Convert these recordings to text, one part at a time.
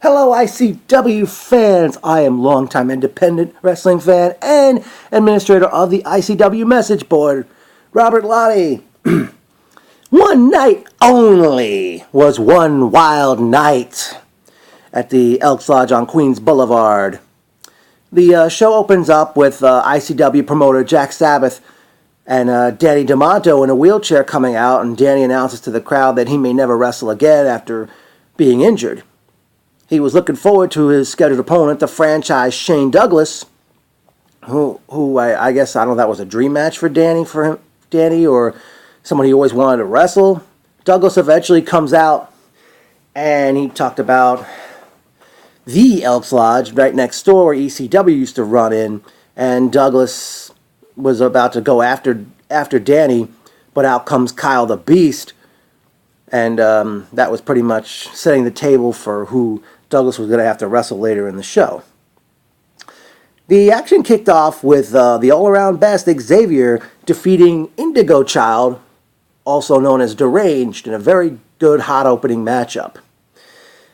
Hello, ICW fans. I am longtime independent wrestling fan and administrator of the ICW message board, Robert Lottie. One night only was one wild night at the Elks Lodge on Queens Boulevard. The show opens up with ICW promoter Jack Sabbath and Danny DeMonto in a wheelchair coming out, and Danny announces to the crowd that he may never wrestle again after being injured. He was looking forward to his scheduled opponent, the franchise Shane Douglas, who I guess, I don't know if that was a dream match for Danny, or someone he always wanted to wrestle. Douglas eventually comes out, and he talked about the Elks Lodge right next door where ECW used to run in, and Douglas was about to go after Danny, but out comes Kyle the Beast, and that was pretty much setting the table for who Douglas was going to have to wrestle later in the show. The action kicked off with the all-around best Xavier defeating Indigo Child, also known as Deranged, in a very good hot opening matchup.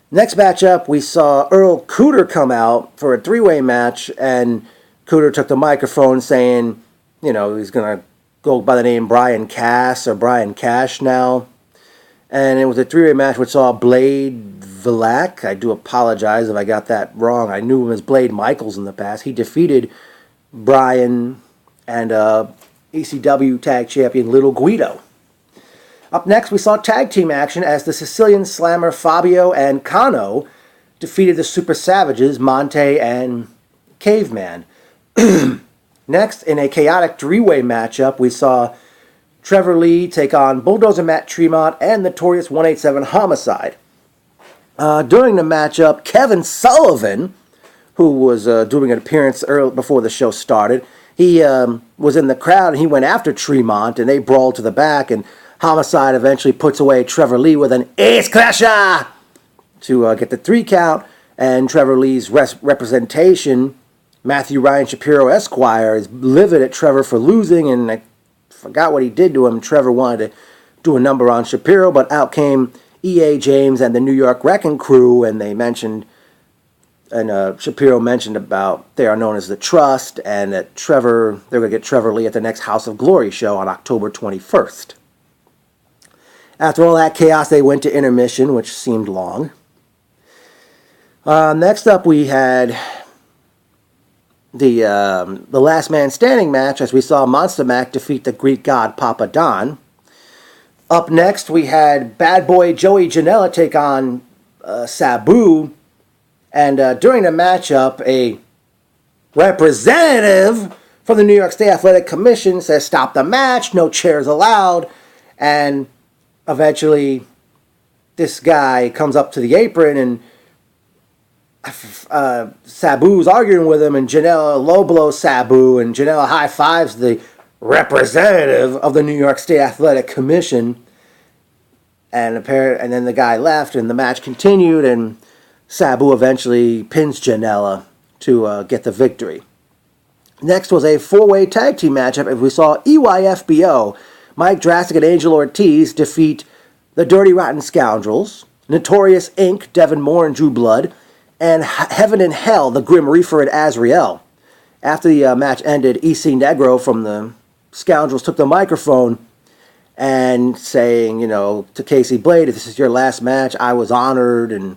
Next matchup, we saw Earl Cooter come out for a three-way match, and Cooter took the microphone saying, he's going to go by the name Brian Cass or Brian Cash now. And it was a three-way match which saw Blade Villac. I do apologize if I got that wrong. I knew him as Blade Michaels in the past. He defeated Brian and ECW Tag Champion Little Guido. Up next, we saw tag team action as the Sicilian Slammer Fabio and Kano defeated the Super Savages, Monte and Caveman. Next, in a chaotic three-way matchup, we saw Trevor Lee take on Bulldozer Matt Tremont and Notorious 187 Homicide. During the matchup, Kevin Sullivan, who was doing an appearance early before the show started, he was in the crowd and he went after Tremont, and they brawled to the back, and Homicide eventually puts away Trevor Lee with an Ace Crusher to get the 3 count, and Trevor Lee's representation, Matthew Ryan Shapiro Esquire, is livid at Trevor for losing, and I forgot what he did to him. Trevor wanted to do a number on Shapiro, but out came E.A. James and the New York Wrecking Crew, and they mentioned, and Shapiro mentioned about they are known as the Trust, and that they're going to get Trevor Lee at the next House of Glory show on October 21st. After all that chaos, they went to intermission, which seemed long. Next up, we had the Last Man Standing match, as we saw Monster Mac defeat the Greek god Papa Don. Up next, we had Bad Boy Joey Janela take on Sabu, and during the matchup, a representative from the New York State Athletic Commission says, "Stop the match, no chairs allowed," and eventually this guy comes up to the apron, and Sabu's arguing with him, and Janela low blows Sabu, and Janela high fives the representative of the New York State Athletic Commission, and then the guy left, and the match continued, and Sabu eventually pins Janela to get the victory. Next was a 4-way tag team matchup, and we saw EYFBO, Mike Drastic and Angel Ortiz, defeat the Dirty Rotten Scoundrels, Notorious Inc., Devin Moore and Drew Blood, and Heaven and Hell, the Grim Reaper and Azrael. After the match ended, EC Negro from the Scoundrels took the microphone and saying, to Casey Blade, "If this is your last match, I was honored, and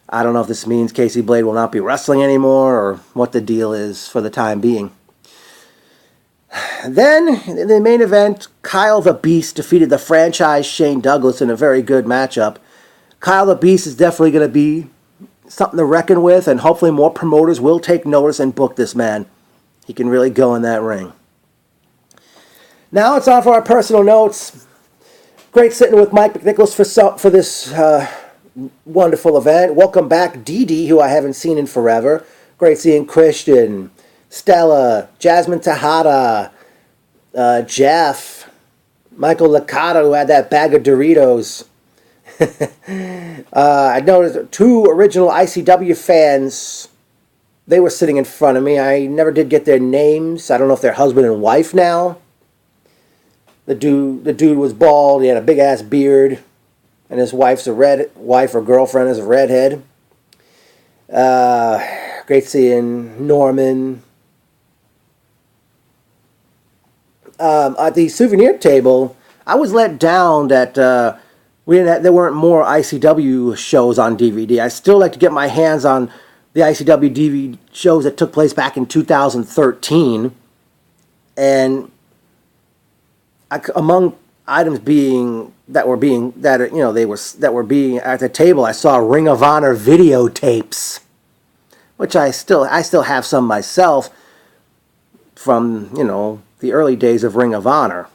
I don't know if this means Casey Blade will not be wrestling anymore or what the deal is for the time being." Then, in the main event, Kyle the Beast defeated the franchise Shane Douglas in a very good matchup. Kyle the Beast is definitely going to be something to reckon with, and hopefully more promoters will take notice and book this man. He can really go in that ring. Now it's on for our personal notes. Great sitting with Mike McNicholas for this wonderful event. Welcome back, Dee Dee, who I haven't seen in forever. Great seeing Christian, Stella, Jasmine Tejada, Jeff, Michael Licata, who had that bag of Doritos. I noticed 2 original ICW fans. They were sitting in front of me. I never did get their names. I don't know if they're husband and wife now. The dude was bald. He had a big ass beard, and his wife or girlfriend is a redhead. Great seeing Norman. At the souvenir table, I was let down that there weren't more ICW shows on DVD. I still like to get my hands on the ICW DVD shows that took place back in 2013, and among items that were being at the table, I saw Ring of Honor videotapes, which I still have some myself from the early days of Ring of Honor.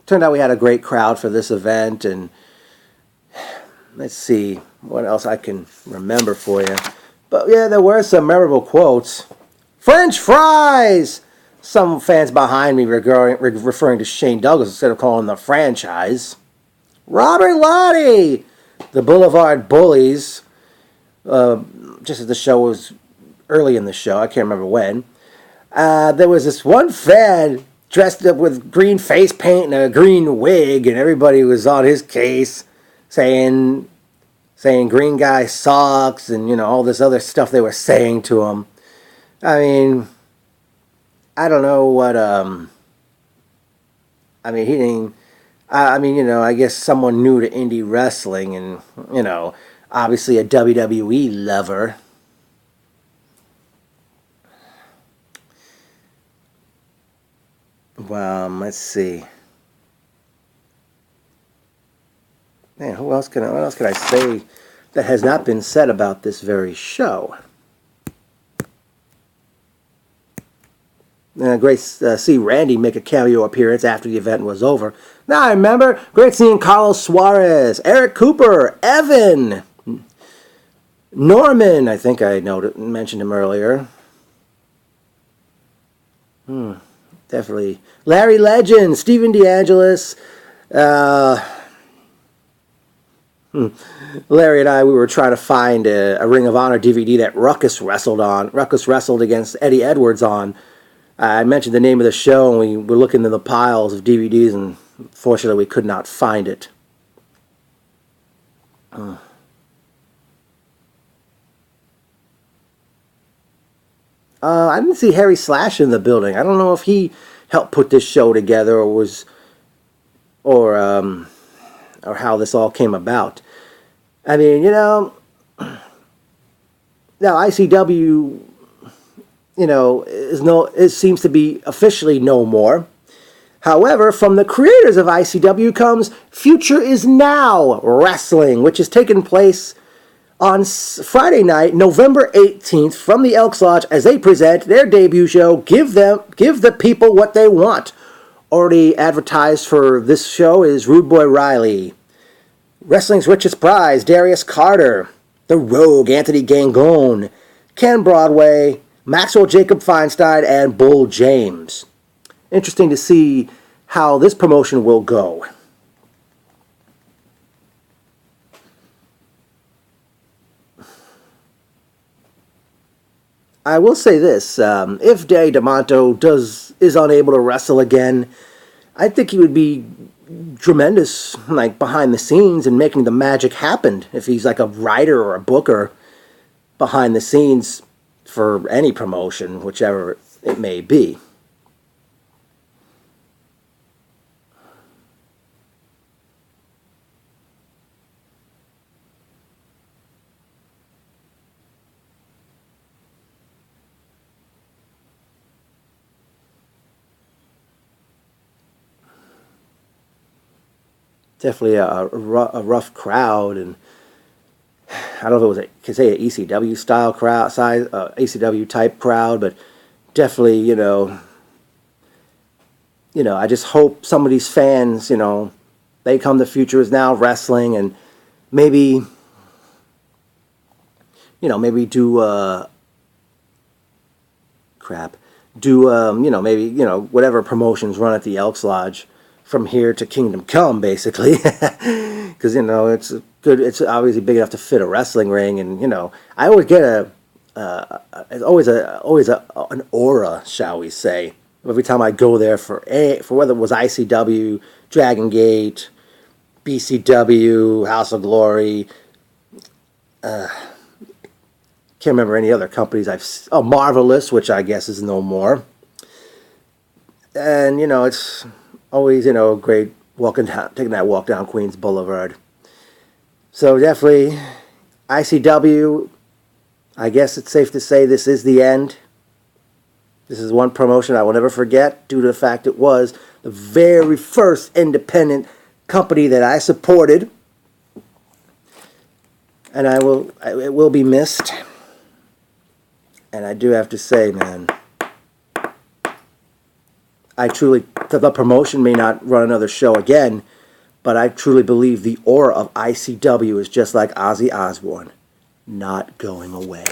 Turned out we had a great crowd for this event, and let's see what else I can remember for you. But yeah, there were some memorable quotes. French fries! Some fans behind me referring to Shane Douglas instead of calling him the franchise. Robert Lottie! The Boulevard Bullies. Just as the show was early in the show, I can't remember when. There was this one fan dressed up with green face paint and a green wig, and everybody was on his case saying green guy sucks and all this other stuff they were saying to him. I mean, I don't know what he didn't. I guess someone new to indie wrestling, and obviously a WWE lover. Well, let's see. Man, what else can I say that has not been said about this very show? Great see Randy make a cameo appearance after the event was over. Now I remember. Great seeing Carlos Suarez, Eric Cooper, Evan, Norman. I think I mentioned him earlier. Definitely. Larry Legend, Steven DeAngelis. Larry and I, we were trying to find a Ring of Honor DVD that Ruckus wrestled on. Ruckus wrestled against Eddie Edwards on. I mentioned the name of the show, and we were looking in the piles of DVDs, and fortunately we could not find it. I didn't see Harry Slash in the building. I don't know if he helped put this show together or how this all came about. I mean, now ICW, it seems to be officially no more. However, from the creators of ICW comes Future Is Now Wrestling, which is taking place on Friday night, November 18th, from the Elks Lodge as they present their debut show, Give the People What They Want. Already advertised for this show is Rude Boy Riley, Wrestling's Richest Prize, Darius Carter, The Rogue, Anthony Gangone, Ken Broadway, Maxwell Jacob Feinstein, and Bull James. Interesting to see how this promotion will go. I will say this, if Danny DeMonto is unable to wrestle again, I think he would be tremendous, behind the scenes and making the magic happen. If he's like a writer or a booker behind the scenes for any promotion, whichever it may be. Definitely a rough crowd, and I don't know if it was an ECW style crowd, ECW type crowd, but definitely, I just hope some of these fans, they come to Future Is Now Wrestling and maybe do whatever promotions run at the Elks Lodge from here to Kingdom Come, basically, because it's good. It's obviously big enough to fit a wrestling ring, and I always get always an aura, shall we say, every time I go there for whether it was ICW, Dragon Gate, BCW, House of Glory. Can't remember any other companies Marvelous, which I guess is no more. And, it's always, great taking that walk down Queens Boulevard. So definitely, ICW, I guess it's safe to say this is the end. This is one promotion I will never forget due to the fact it was the very first independent company that I supported. And it will be missed. And I do have to say, man, the promotion may not run another show again, but I truly believe the aura of ICW is just like Ozzy Osbourne, not going away.